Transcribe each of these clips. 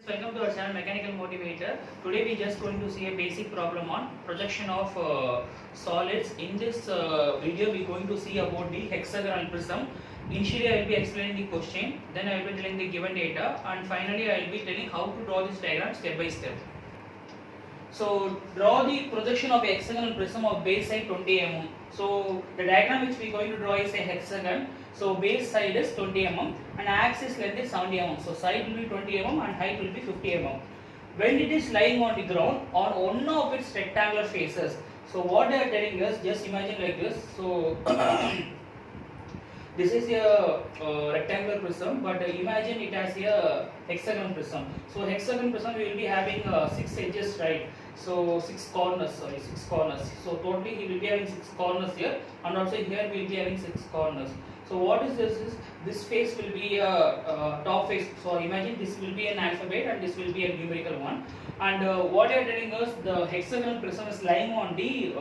Welcome to our channel Mechanical Motivator. Today we are just going to see a basic problem on projection of solids. In this video we are going to see about the hexagonal prism. Initially I will be explaining the question, then I will be telling the given data, and finally I will be telling how to draw this diagram step by step. So draw the projection of a hexagonal prism of base side 20 mm. So the diagram which we are going to draw is a hexagon. So base side is 20 mm and axis length is 70 mm. So side will be 20 mm and height will be 50 mm. When it is lying on the ground on one of its rectangular faces. So what they are telling us, just imagine like this. So this is a rectangular prism, but imagine it as a hexagon prism. So hexagon prism we will be having 6 edges, right? So 6 corners. So totally he will be having 6 corners here, and also here we will be having 6 corners. So what is this? This face will be a top face. So imagine this will be an alphabet and this will be a numerical one. And what they are telling us, the hexagonal prism is lying on the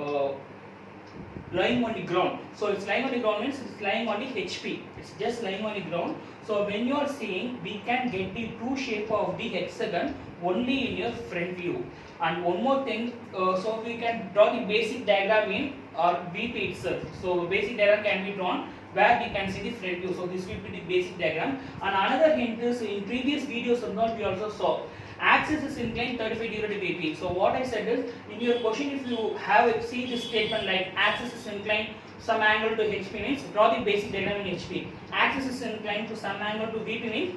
ground. So it's lying on the ground means it's lying on the HP. It's just lying on the ground. So when you are seeing, we can get the true shape of the hexagon only in your front view. And one more thing, so we can draw the basic diagram in our VP itself. So basic diagram can be drawn where we can see the front view. So this will be the basic diagram. And another hint is, in previous videos we also saw axis is inclined 35 degree to VP. So what I said is, in your question if you have see this statement like axis is inclined some angle to HP means draw the basic diagram in HP. Axis is inclined to some angle to VP means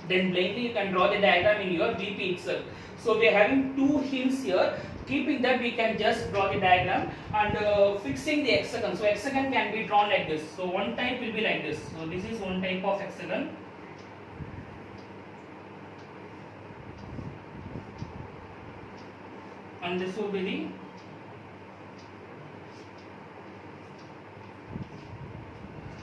then plainly you can draw the diagram in your VP itself. So we are having two hints here. Keeping that, we can just draw the diagram and fixing the hexagon. So hexagon can be drawn like this. So one type will be like this. So this is one type of hexagon. And this will be the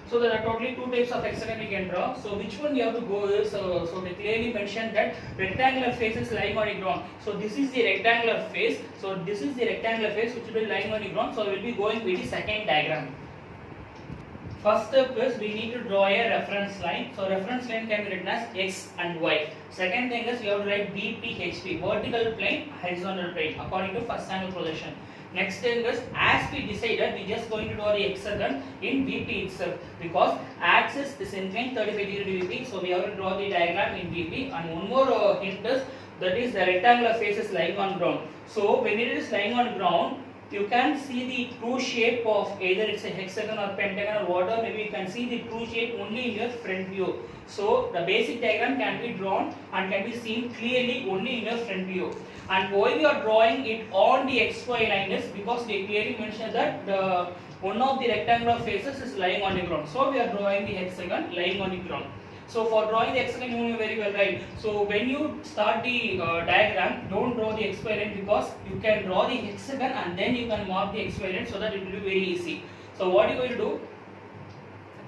so there are totally two types of hexagon we can draw. So which one we have to go is, so they clearly mentioned that rectangular face is lying on the ground. So this is the rectangular face. So this is the rectangular face which will be lying on the ground. So we will be going with the second diagram. First step is we need to draw a reference line. So reference line can be written as X and Y. Second thing is we have to write BP, vertical plane, horizontal plane according to first angle projection. Next thing is, as we decided, we just going to draw the hexagon in VP itself because axis is inclined 35 degree to VP. So we have to draw the diagram in VP. And one more hint is, that is the rectangular face is lying on ground. So when it is lying on ground, you can see the true shape of either it's a hexagon or pentagon or whatever, maybe you can see the true shape only in your front view. So the basic diagram can be drawn and can be seen clearly only in your front view. And why we are drawing it on the XY line is because they clearly mentioned that one of the rectangular faces is lying on the ground. So we are drawing the hexagon lying on the ground. So for drawing the hexagon, you know very well, right? So when you start the diagram, don't draw the XY line because you can draw the hexagon and then you can mark the XY line so that it will be very easy. So what you are going to do?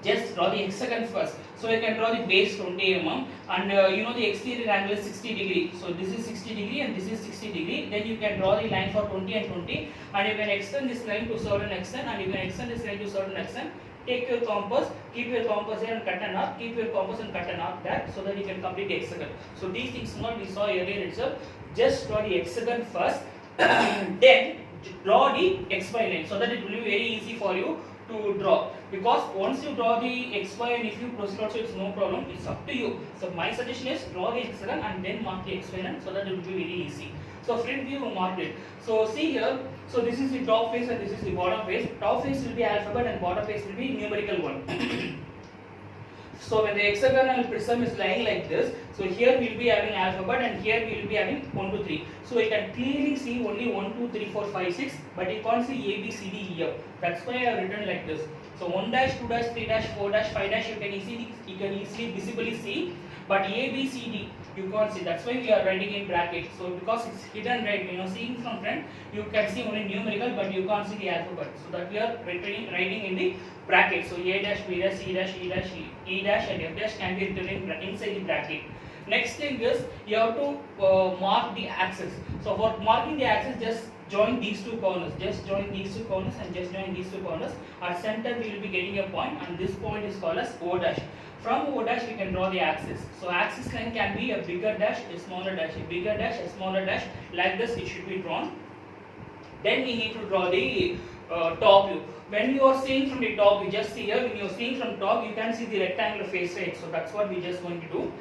Just draw the hexagon first. So you can draw the base 20 mm and you know the exterior angle is 60 degree. So this is 60 degree and this is 60 degree. Then you can draw the line for 20 and 20 and you can extend this line to certain extent and you can extend this line to certain extent. Take your compass, keep your compass here and cut an arc, keep your compass and cut an arc there so that you can complete the hexagon. So these things not we saw earlier itself. Just draw the hexagon first then draw the XY line so that it will be very easy for you to draw, because once you draw the XY and if you proceed also it's no problem, it's up to you. So my suggestion is draw the hexagon and then mark the XY line so that it will be very easy. So front view marked it. So see here, so this is the top face and this is the bottom face. Top face will be alphabet and bottom face will be numerical one. So when the hexagonal prism is lying like this, so here we will be having alphabet and here we will be having 1, 2, 3. So you can clearly see only 1, 2, 3, 4, 5, 6, but you can't see A, B, C, D, E, F. That's why I have written like this. So 1 dash, 2 dash, 3 dash, 4 dash, 5 dash, you can easily visibly see, but A, B, C, D you can't see. That's why we are writing in bracket. So because it's hidden, right? You know, seeing from front, you can see only numerical, but you can't see the alphabet. So that we are writing in the bracket. So A dash, B dash, C dash, E dash, E dash, and F dash can be written inside the bracket. Next thing is you have to mark the axis. So for marking the axis, just join these two corners. Just join these two corners and just join these two corners. At center we will be getting a point, and this point is called as O dash. From O dash we can draw the axis. So axis line can be a bigger dash, a smaller dash, a bigger dash, a smaller dash. Like this it should be drawn. Then we need to draw the top view. When you are seeing from the top, you just see here, when you are seeing from top, you can see the rectangular face, right? So that's what we just going to do.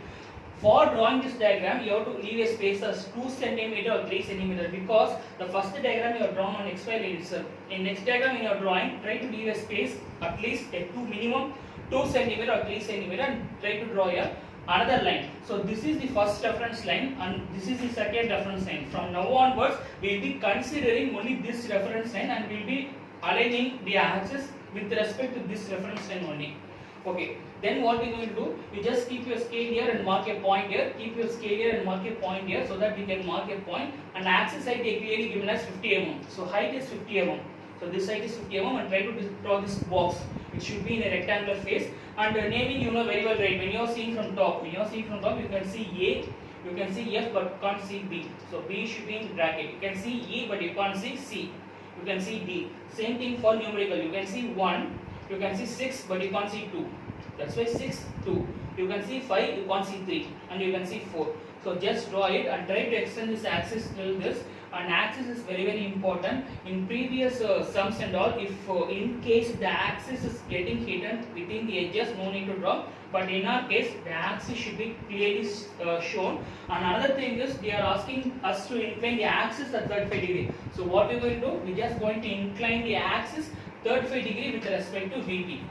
For drawing this diagram, you have to leave a space as 2 cm or 3 cm, because the first diagram you have drawn on XY line itself. In next diagram you are drawing, try to leave a space at least a minimum 2 cm or 3 cm, and try to draw a another line. So this is the first reference line, and this is the second reference line. From now onwards, we will be considering only this reference line, and we will be aligning the axis with respect to this reference line only. Okay, then what we are going to do, you just keep your scale here and mark a point here, keep your scale here and mark a point here, so that we can mark a point. And axis height is clearly given as 50 mm. So height is 50 mm. So this height is 50 mm, and try to draw this box. It should be in a rectangular face. And naming, you know very well, right? When you are seeing from top, you can see A, you can see F, but can't see B. So B should be in bracket. You can see E, but you can't see C. You can see D. Same thing for numerical. You can see 1, you can see 6, but you can't see 2. That's why 6, 2. You can see 5, you can't see 3, and you can see 4. So just draw it and try to extend this axis till this. And axis is very important. In previous sums and all, if in case the axis is getting hidden within the edges, no need to draw. But in our case, the axis should be clearly shown. And another thing is, they are asking us to incline the axis at 35 degree. So what we are going to do, we are just going to incline the axis 35 degree with respect to VP.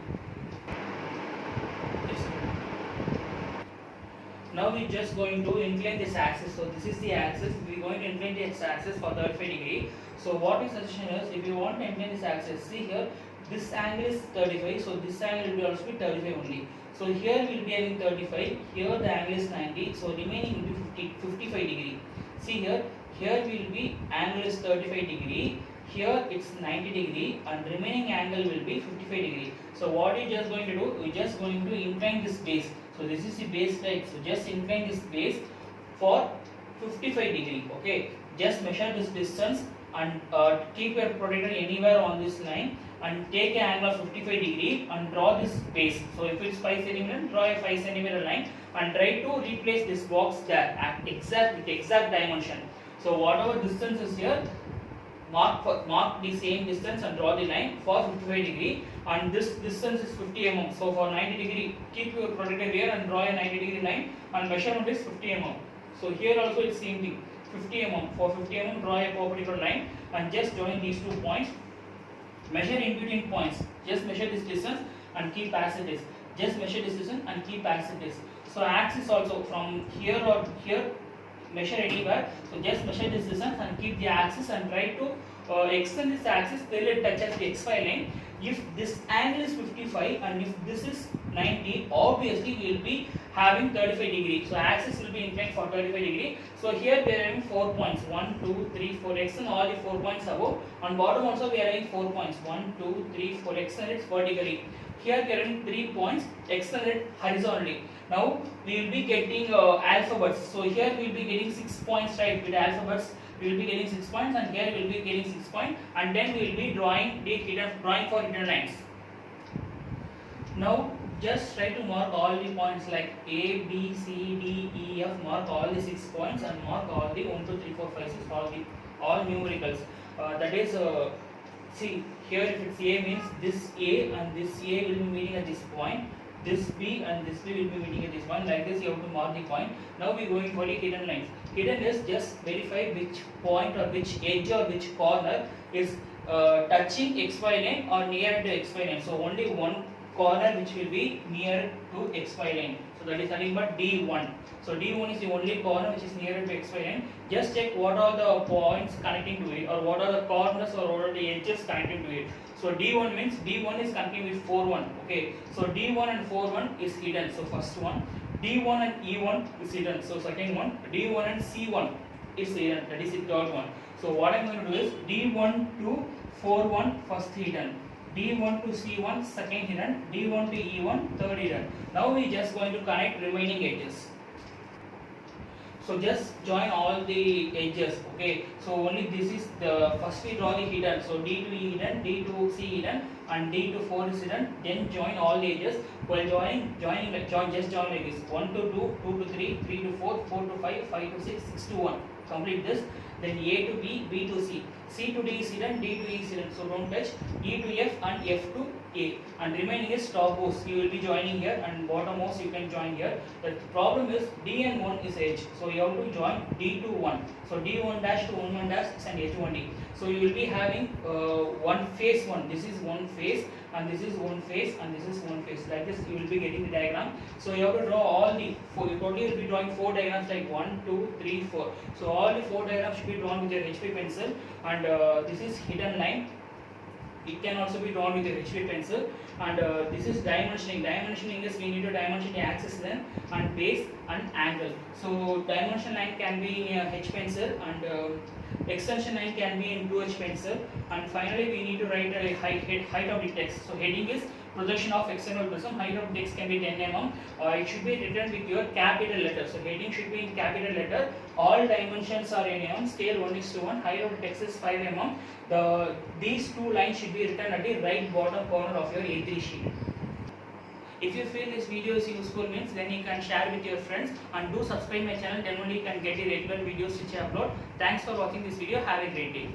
Now we are just going to incline this axis. So this is the axis. We are going to incline this axis for 35 degree. So what is suggestion is, if you want to incline this axis, see here, this angle is 35. So this angle will also be 35 only. So here we will be having 35. Here the angle is 90. So remaining will be 55 degree. See here, here will be angle is 35 degree. Here it's 90 degree, and remaining angle will be 55 degree. So what we are just going to do, we are just going to incline this base. So this is the base, right? So just incline this base for 55 degree. Okay, just measure this distance and keep your protractor anywhere on this line, and take an angle of 55 degree and draw this base. So if it's 5 cm, draw a 5 cm line and try to replace this box there at exact dimension. So whatever distance is here, mark the same distance and draw the line for 55 degree, and this distance is 50 mm. So for 90 degree, keep your protractor here and draw a 90 degree line, and measurement is 50 mm. So here also it's same thing, 50 mm. For 50 mm, draw a perpendicular line and just join these 2 points. Measure in between points. Just measure this distance and keep as it is. Just measure this distance and keep as it is. So axis also from here or here, measure anywhere. So just measure this distance and keep the axis and try to extend this axis till it touches the XY line. If this angle is 55 and if this is 90, obviously we will be having 35 degree. So axis will be inclined for 35 degree. So here we are having 4 points, 1, 2, 3, 4, extend all the 4 points above. On bottom also we are having 4 points, 1, 2, 3, 4, extend it vertically. Here we are having 3 points, extend it horizontally. Now we will be getting alphabets. So here we will be getting 6 points, right, with alphabets. We will be getting 6 points, and here we will be getting 6 points, and then we will be drawing for hidden lines. Now just try to mark all the points like A, B, C, D, E, F. Mark all the 6 points and mark all the 1, 2, 3, 4, 5, 6, all numericals. That is, see here if it's A means this A and this A will be meeting at this point. This B and this B will be meeting at this point. Like this you have to mark the point. Now we are going for the hidden lines. Hidden is just verify which point or which edge or which corner is touching XY line or near to XY line. So only one corner which will be near to XY line. So that is nothing but D1. So D1 is the only corner which is nearer to XY line. Just check what are the points connecting to it, or what are the corners or what are the edges connecting to it. So D1 means D1 is connecting with 4-1. Okay. So D1 and 4-1 is hidden. So first one. D1 and E1 is hidden. So second one. D1 and C1 is hidden. That is the third one. So what I am going to do is D1 to 4-1 first hidden. D1 to C1 second hidden. D1 to E1 third hidden. Now we just going to connect remaining edges. So just join all the edges. Okay. So only this is the first we draw the hidden. So D to E hidden, D to C hidden, and D to 4 is hidden. Then join all the edges. While joining like just join like this. 1 to 2, 2 to 3, 3 to 4, 4 to 5, 5 to 6, 6 to 1. Complete this. Then A to B, B to C. C to D is hidden, D to E is hidden. So don't touch. E to F and F to A. And remaining is topmost. You will be joining here, and bottommost you can join here. The problem is D and 1 is edge. So you have to join D to 1. So D1 dash to 1 dash is an H1D. So you will be having one face 1. This is one face, and this is one face, and this is one face. Like this you will be getting the diagram. So you have to draw all the 4. You totally will be drawing 4 diagrams like 1, 2, 3, 4. So all the 4 diagrams should be drawn with your HB pencil, and this is hidden line. It can also be drawn with a HB pencil, and this is dimensioning. Dimensioning is we need to dimension the axis length and base and angle. So dimension line can be in H pencil, and extension line can be in 2H pencil, and finally we need to write a height of the text. So heading is projection of external prism. Height of text can be 10 mm. It should be written with your capital letter. So heading should be in capital letter. All dimensions are in mm. Scale 1:1. Height of text is 5 mm. These two lines should be written at the right bottom corner of your A3 sheet. If you feel this video is useful means, then you can share with your friends, and do subscribe my channel. Then only you can get the regular videos which I upload. Thanks for watching this video. Have a great day.